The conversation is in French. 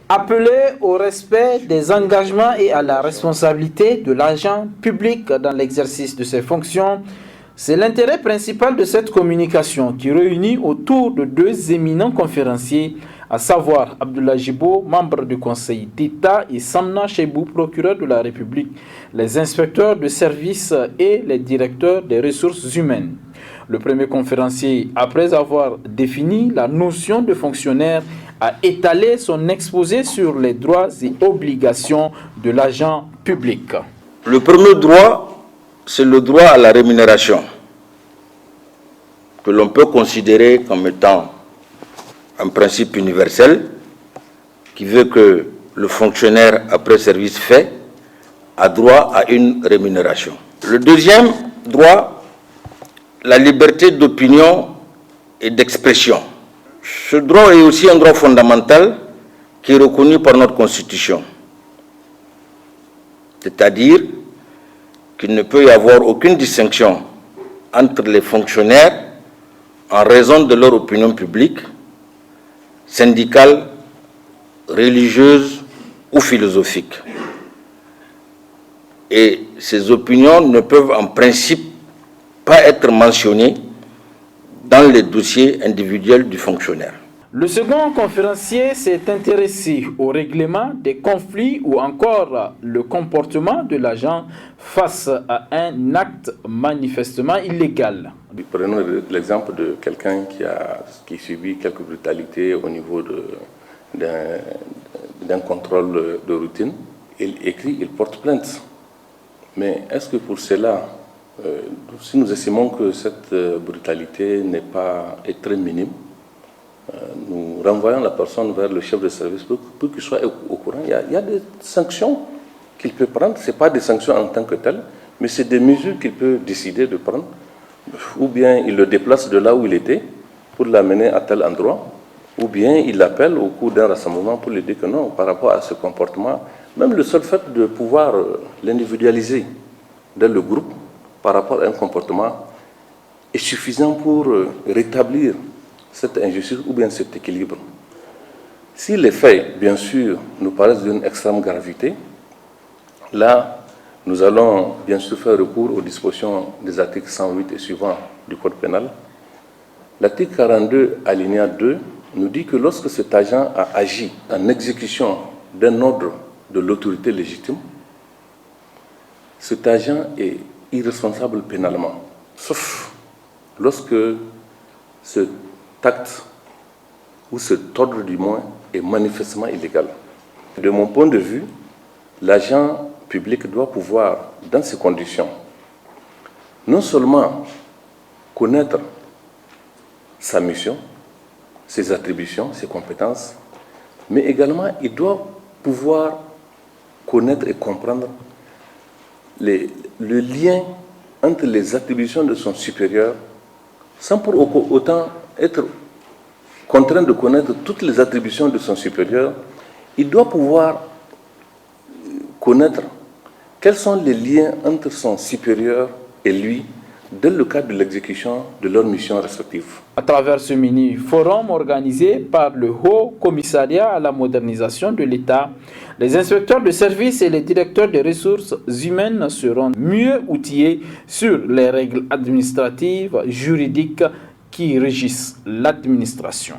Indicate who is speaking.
Speaker 1: Appelé au respect des engagements et à la responsabilité de l'agent public dans l'exercice de ses fonctions, c'est l'intérêt principal de cette communication qui réunit autour de deux éminents conférenciers, à savoir Abdoulaye Jibo, membre du Conseil d'État, et Samna Cheibou, procureur de la République, les inspecteurs de services et les directeurs des ressources humaines. Le premier conférencier, après avoir défini la notion de fonctionnaire, a étalé son exposé sur les droits et obligations de l'agent public.
Speaker 2: Le premier droit, c'est le droit à la rémunération, que l'on peut considérer comme étant un principe universel qui veut que le fonctionnaire, après service fait, a droit à une rémunération. Le deuxième droit, la liberté d'opinion et d'expression. Ce droit est aussi un droit fondamental qui est reconnu par notre Constitution. C'est-à-dire qu'il ne peut y avoir aucune distinction entre les fonctionnaires en raison de leur opinion publique, syndicale, religieuse ou philosophique. Et ces opinions ne peuvent en principe pas être mentionnées dans les dossiers individuels du fonctionnaire.
Speaker 1: Le second conférencier s'est intéressé au règlement des conflits ou encore le comportement de l'agent face à un acte manifestement illégal.
Speaker 3: Prenons l'exemple de quelqu'un qui subit quelques brutalités au niveau d'un contrôle de routine. Il écrit, il porte plainte. Mais est-ce que pour cela, si nous estimons que cette brutalité est très minime, nous renvoyons la personne vers le chef de service pour qu'il soit au courant. Il y a des sanctions qu'il peut prendre. Ce n'est pas des sanctions en tant que telles, mais c'est des mesures qu'il peut décider de prendre. Ou bien il le déplace de là où il était pour l'amener à tel endroit, ou bien il l'appelle au cours d'un rassemblement pour lui dire que non, par rapport à ce comportement, même le seul fait de pouvoir l'individualiser dans le groupe par rapport à un comportement est suffisant pour rétablir cette injustice ou bien cet équilibre. Si les faits, bien sûr, nous paraissent d'une extrême gravité, là, nous allons bien sûr faire recours aux dispositions des articles 108 et suivants du Code pénal. L'article 42, alinéa 2, nous dit que lorsque cet agent a agi en exécution d'un ordre de l'autorité légitime, cet agent est irresponsable pénalement, sauf lorsque cet acte ou cet ordre du moins est manifestement illégal. De mon point de vue, l'agent public doit pouvoir, dans ces conditions, non seulement connaître sa mission, ses attributions, ses compétences, mais également il doit pouvoir connaître et comprendre le lien entre les attributions de son supérieur, sans pour autant être contraint de connaître toutes les attributions de son supérieur. Il doit pouvoir connaître quels sont les liens entre son supérieur et lui dans le cadre de l'exécution de leurs missions respectives.
Speaker 1: À travers ce mini-forum organisé par le Haut Commissariat à la modernisation de l'État, les inspecteurs de services et les directeurs des ressources humaines seront mieux outillés sur les règles administratives, juridiques qui régissent l'administration.